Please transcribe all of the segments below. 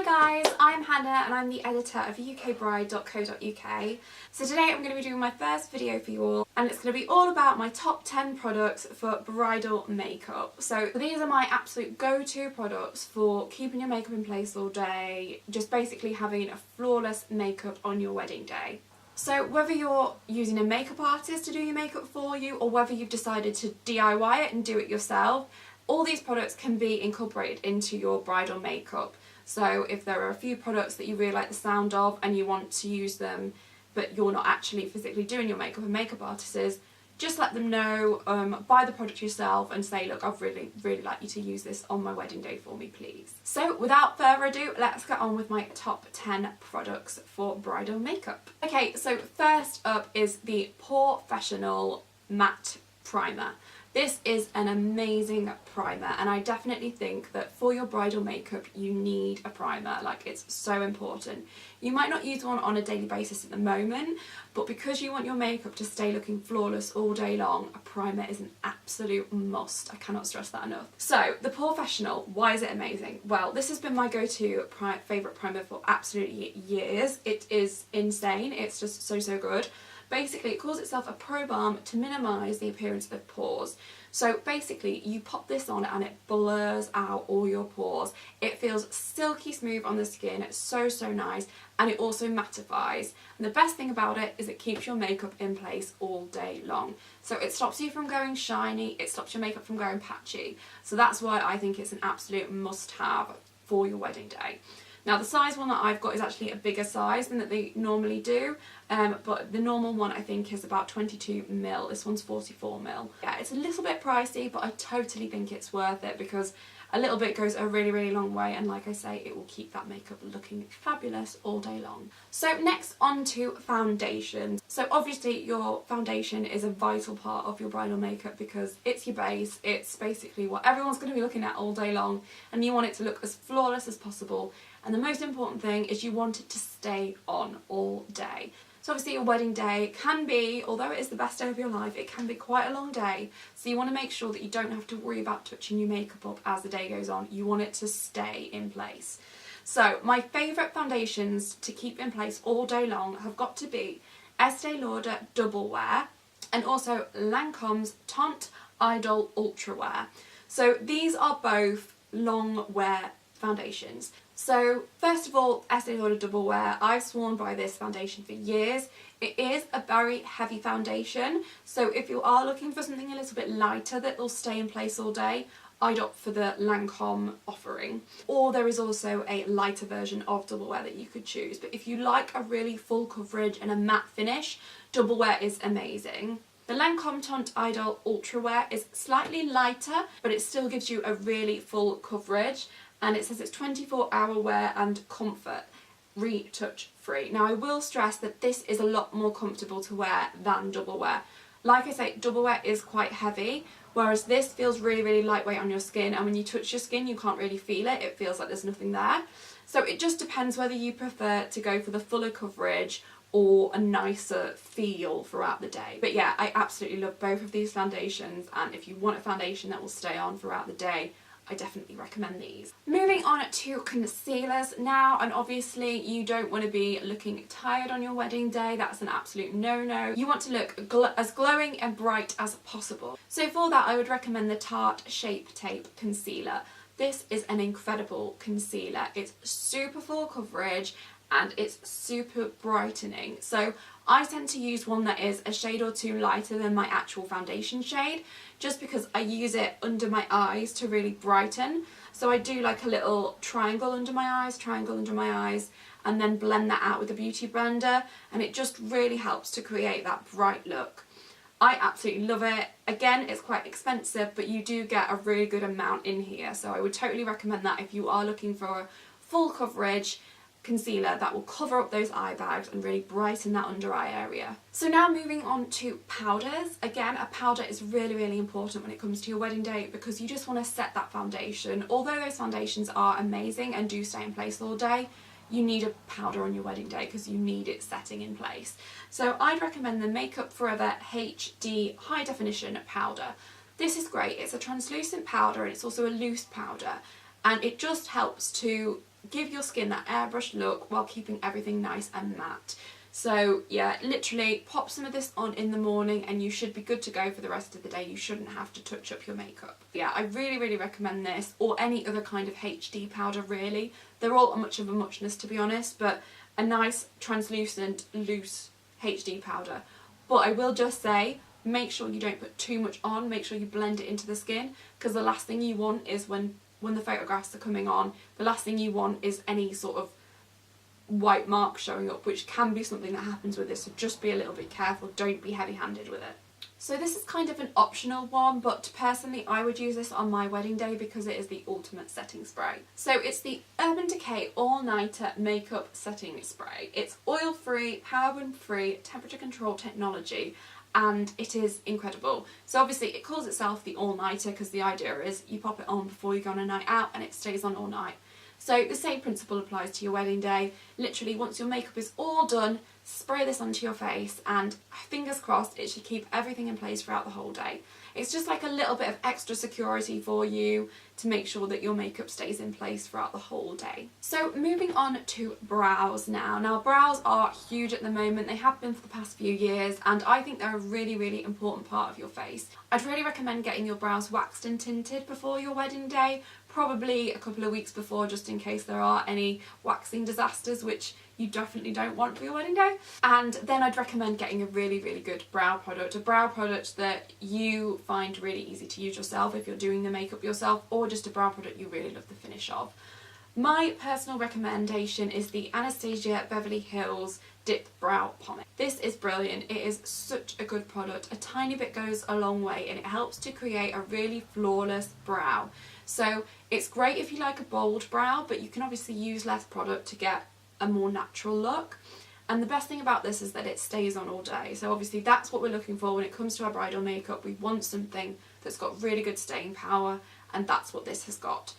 Hi guys, I'm Hannah and I'm the editor of UKbride.co.uk. So today I'm going to be doing my first video for you all, and it's going to be all about my top 10 products for bridal makeup. So these are my absolute go-to products for keeping your makeup in place all day, just basically having a flawless makeup on your wedding day. So whether you're using a makeup artist to do your makeup for you or whether you've decided to DIY it and do it yourself, all these products can be incorporated into your bridal makeup. So if there are a few products that you really like the sound of and you want to use them but you're not actually physically doing your makeup and makeup artist is, just let them know, buy the product yourself and say, look, I'd really like you to use this on my wedding day for me, please. So without further ado, let's get on with my top 10 products for bridal makeup. Okay, so first up is the Professional Matte Primer. This is an amazing primer, and I definitely think that for your bridal makeup you need a primer. Like, it's so important. You might not use one on a daily basis at the moment, but because you want your makeup to stay looking flawless all day long, a primer is an absolute must. I cannot stress that enough. So the Professional, why is it amazing? Well, this has been my go-to favourite primer for absolutely years. It is insane. It's just so good. Basically, it calls itself a Pro Balm to minimise the appearance of pores. So basically, you pop this on and it blurs out all your pores. It feels silky smooth on the skin. It's so nice, and it also mattifies. And the best thing about it is it keeps your makeup in place all day long. So it stops you from going shiny, it stops your makeup from going patchy. So that's why I think it's an absolute must-have for your wedding day. Now, the size one that I've got is actually a bigger size than that they normally do, but the normal one I think is about 22ml. This one's 44ml. Yeah, it's a little bit pricey, but I totally think it's worth it because a little bit goes a really long way, and like I say, it will keep that makeup looking fabulous all day long. So next, on to foundations. So obviously your foundation is a vital part of your bridal makeup because it's your base. It's basically what everyone's going to be looking at all day long, and you want it to look as flawless as possible. And the most important thing is you want it to stay on all day. So obviously your wedding day can be, although it is the best day of your life, it can be quite a long day. So you want to make sure that you don't have to worry about touching your makeup up as the day goes on. You want it to stay in place. So my favourite foundations to keep in place all day long have got to be Estee Lauder Double Wear and also Lancome's Teint Idol Ultra Wear. So these are both long wear foundations. So first of all, Estee Lauder Double Wear. I've sworn by this foundation for years. It is a very heavy foundation, so if you are looking for something a little bit lighter that will stay in place all day, I'd opt for the Lancome offering. Or there is also a lighter version of Double Wear that you could choose, but if you like a really full coverage and a matte finish, Double Wear is amazing. The Lancome Teint Idol Ultra Wear is slightly lighter, but it still gives you a really full coverage. And it says it's 24-hour wear and comfort, retouch free. Now, I will stress that this is a lot more comfortable to wear than Double Wear. Like I say, Double Wear is quite heavy, whereas this feels really lightweight on your skin, and when you touch your skin you can't really feel it. It feels like there's nothing there. So it just depends whether you prefer to go for the fuller coverage or a nicer feel throughout the day. But yeah, I absolutely love both of these foundations, and if you want a foundation that will stay on throughout the day, I definitely recommend these. Moving on to concealers now, and obviously you don't want to be looking tired on your wedding day. That's an absolute no-no. You want to look as glowing and bright as possible. So for that, I would recommend the Tarte Shape Tape Concealer. This is an incredible concealer. It's super full coverage and it's super brightening. So I tend to use one that is a shade or two lighter than my actual foundation shade, just because I use it under my eyes to really brighten. So I do like a little triangle under my eyes, and then blend that out with a beauty blender, and it just really helps to create that bright look. I absolutely love it. Again, it's quite expensive, but you do get a really good amount in here. So I would totally recommend that if you are looking for full coverage concealer that will cover up those eye bags and really brighten that under eye area. So now moving on to powders. Again, a powder is really important when it comes to your wedding day because you just want to set that foundation. Although those foundations are amazing and do stay in place all day, you need a powder on your wedding day because you need it setting in place. So I'd recommend the Makeup Forever HD High Definition Powder. This is great. It's a translucent powder and it's also a loose powder, and it just helps to give your skin that airbrushed look while keeping everything nice and matte. So yeah, literally pop some of this on in the morning and you should be good to go for the rest of the day. You shouldn't have to touch up your makeup. Yeah, I really recommend this, or any other kind of HD powder really. They're all much of a muchness, to be honest, but a nice translucent loose HD powder. But I will just say, make sure you don't put too much on, make sure you blend it into the skin, because the last thing you want is when the photographs are coming on, the last thing you want is any sort of white mark showing up, which can be something that happens with this, so just be a little bit careful, don't be heavy-handed with it. So this is kind of an optional one, but personally I would use this on my wedding day because it is the ultimate setting spray. So it's the Urban Decay All Nighter Makeup Setting Spray. It's oil-free, paraben-free, temperature-control technology, and it is incredible. So obviously it calls itself the All Nighter because the idea is you pop it on before you go on a night out and it stays on all night. So the same principle applies to your wedding day. Literally, once your makeup is all done, spray this onto your face and fingers crossed it should keep everything in place throughout the whole day. It's just like a little bit of extra security for you to make sure that your makeup stays in place throughout the whole day. So moving on to brows now. Now brows are huge at the moment, they have been for the past few years, and I think they're a really important part of your face. I'd really recommend getting your brows waxed and tinted before your wedding day, probably a couple of weeks before, just in case there are any waxing disasters, which you definitely don't want for your wedding day. And then I'd recommend getting a really good brow product, a brow product that you find really easy to use yourself if you're doing the makeup yourself, or just a brow product you really love the finish of. My personal recommendation is the Anastasia Beverly Hills Dip Brow Pomade. This is brilliant, it is such a good product. A tiny bit goes a long way and it helps to create a really flawless brow. So it's great if you like a bold brow, but you can obviously use less product to get a more natural look. And the best thing about this is that it stays on all day. So obviously that's what we're looking for when it comes to our bridal makeup. We want something that's got really good staying power, and that's what this has got.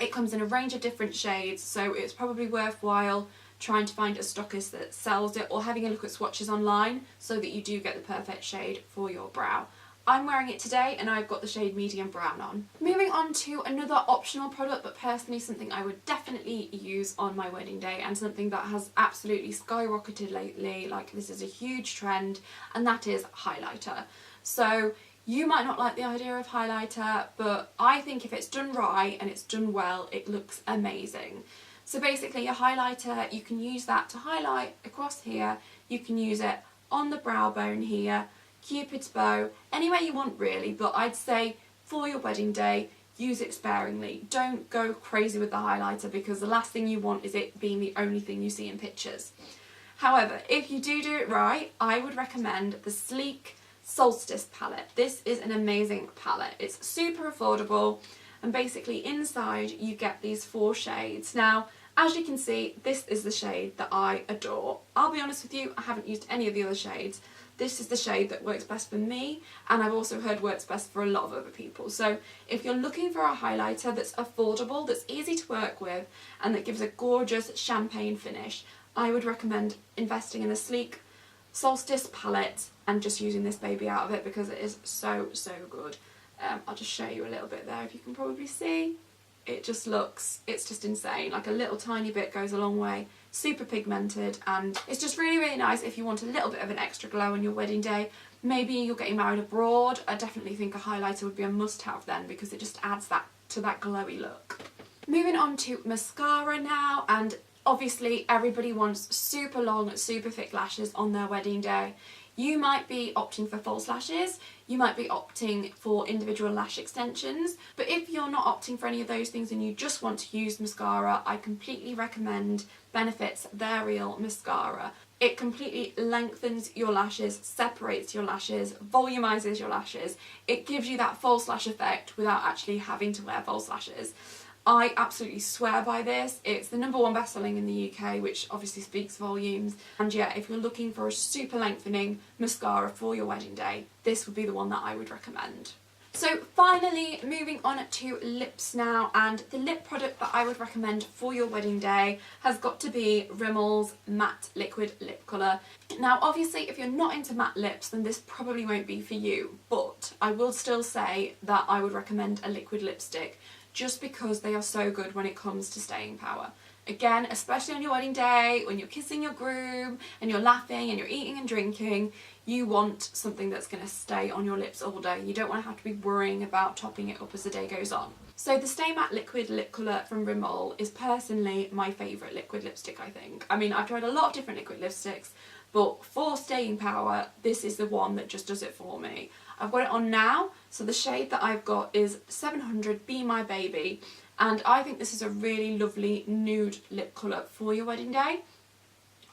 It comes in a range of different shades, so it's probably worthwhile trying to find a stockist that sells it or having a look at swatches online so that you do get the perfect shade for your brow. I'm wearing it today and I've got the shade medium brown on. Moving on to another optional product, but personally something I would definitely use on my wedding day, and something that has absolutely skyrocketed lately, like this is a huge trend, and that is highlighter. So you might not like the idea of highlighter, but I think if it's done right and it's done well, it looks amazing. So basically a highlighter, you can use that to highlight across here, you can use it on the brow bone here, Cupid's bow, anywhere you want really, but I'd say for your wedding day, use it sparingly. Don't go crazy with the highlighter because the last thing you want is it being the only thing you see in pictures. However, if you do it right, I would recommend the Sleek Solstice palette. This is an amazing palette. It's super affordable, and basically inside you get these 4 shades. Now, as you can see, this is the shade that I adore. I'll be honest with you, I haven't used any of the other shades. This is the shade that works best for me, and I've also heard works best for a lot of other people. So if you're looking for a highlighter that's affordable, that's easy to work with, and that gives a gorgeous champagne finish, I would recommend investing in a Sleek Solstice palette and just using this baby out of it because it is so good. I'll just show you a little bit there if you can probably see. It just looks, it's just insane. Like a little tiny bit goes a long way. Super pigmented, and it's just really nice if you want a little bit of an extra glow on your wedding day. Maybe you're getting married abroad. I definitely think a highlighter would be a must-have then because it just adds that to that glowy look. Moving on to mascara now, and obviously everybody wants super long, super thick lashes on their wedding day. You might be opting for false lashes, you might be opting for individual lash extensions, but if you're not opting for any of those things and you just want to use mascara, I completely recommend Benefit's They're Real Mascara. It completely lengthens your lashes, separates your lashes, volumizes your lashes. It gives you that false lash effect without actually having to wear false lashes. I absolutely swear by this. It's the #1 best-selling in the UK, which obviously speaks volumes. And yeah, if you're looking for a super lengthening mascara for your wedding day, this would be the one that I would recommend. So finally, moving on to lips now, and the lip product that I would recommend for your wedding day has got to be Rimmel's Matte Liquid Lip Colour. Now obviously if you're not into matte lips then this probably won't be for you, but I will still say that I would recommend a liquid lipstick just because they are so good when it comes to staying power. Again, especially on your wedding day, when you're kissing your groom and you're laughing and you're eating and drinking, you want something that's going to stay on your lips all day. You don't want to have to be worrying about topping it up as the day goes on. So the Stay Matte Liquid Lip Colour from Rimmel is personally my favourite liquid lipstick, I think. I mean, I've tried a lot of different liquid lipsticks, but for staying power, this is the one that just does it for me. I've got it on now, so the shade that I've got is 700 Be My Baby, and I think this is a really lovely nude lip colour for your wedding day.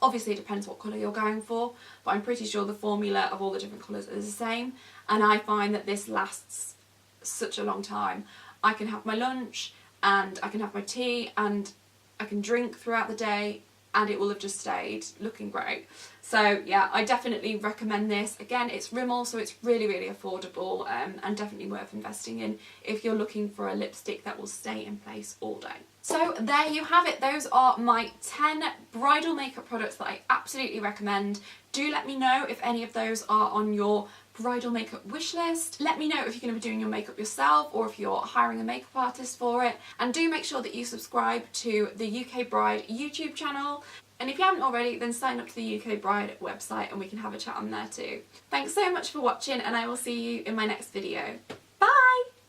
Obviously it depends what colour you're going for, but I'm pretty sure the formula of all the different colours is the same, and I find that this lasts such a long time. I can have my lunch and I can have my tea and I can drink throughout the day and it will have just stayed looking great. So yeah, I definitely recommend this. Again, it's Rimmel, so it's really, really affordable, and definitely worth investing in if you're looking for a lipstick that will stay in place all day. So there you have it. Those are my 10 bridal makeup products that I absolutely recommend. Do let me know if any of those are on your bridal makeup wish list. Let me know if you're going to be doing your makeup yourself or if you're hiring a makeup artist for it. And do make sure that you subscribe to the UKbride YouTube channel. And if you haven't already, then sign up to the UKbride website and we can have a chat on there too. Thanks so much for watching, and I will see you in my next video.